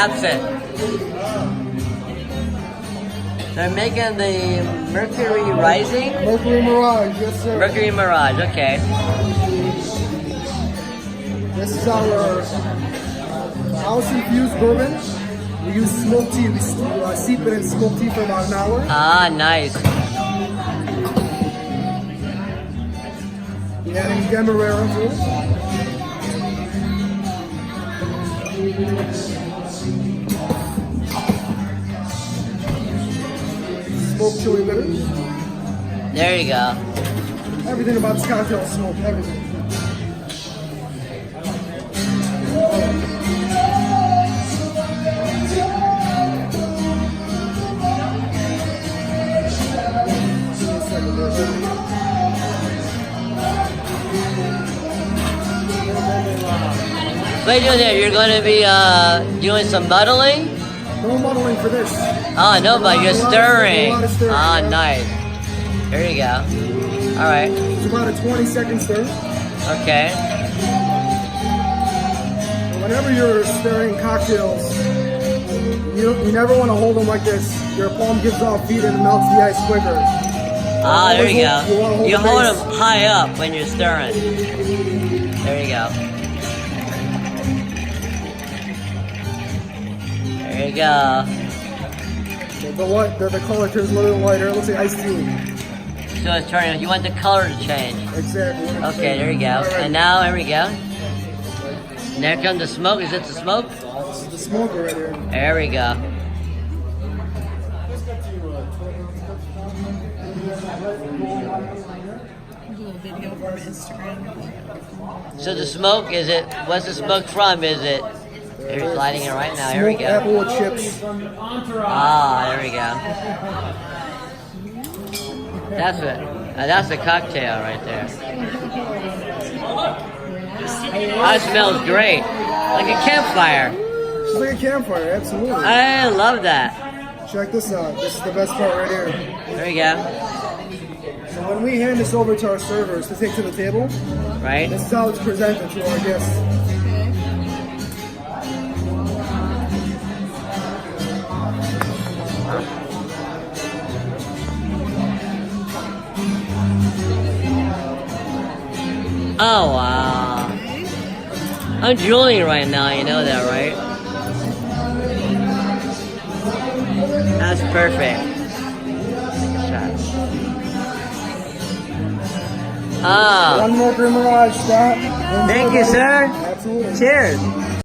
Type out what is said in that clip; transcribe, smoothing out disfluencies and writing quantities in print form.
absinthe. They're making the Mercury Rising? Mercury Mirage, yes sir. Mercury Mirage, okay. This is our house infused bourbon. We use smoked tea. We steep it in smoked tea for about an hour. Ah, nice. We adding demerara to it. Smoked chili bitters. There you go. Everything about this cocktail is smoked. Everything. What are you doing there? You're going to be doing some muddling? No muddling for this. Oh, no, but you're stirring. Stirring. Ah, nice. There you go. All right. It's about a 20-second stir. Okay. Whenever you're stirring cocktails, you never want to hold them like this. Your palm gives off heat and melts the ice quicker. Ah, there you go. You hold base. them high up when you're stirring. There you go. There you go. The color turns a little lighter. It looks like iced tea. So it's turning. You want the color to change. Exactly. Okay, there you go. Right. And now, here we go. And there comes the smoke. Is it the smoke? This is the smoker right here. There we go. So the smoke, is it, what's the smoke from? Is it, they're lighting it right now. Here we Smoked go. apple with chips. Ah, there we go. That's a cocktail right there. That smells great. Like a campfire. It's like a campfire, absolutely. I love that. Check this out. This is the best part right here. There we go. So when we hand this over to our servers to take to the table, Right? this is how it's presented to our guests. Oh, wow. I'm drooling right now, you know that, right? That's perfect. Ah, One Mercury Mirage, Scott. thank you, sir. Absolutely. Cheers.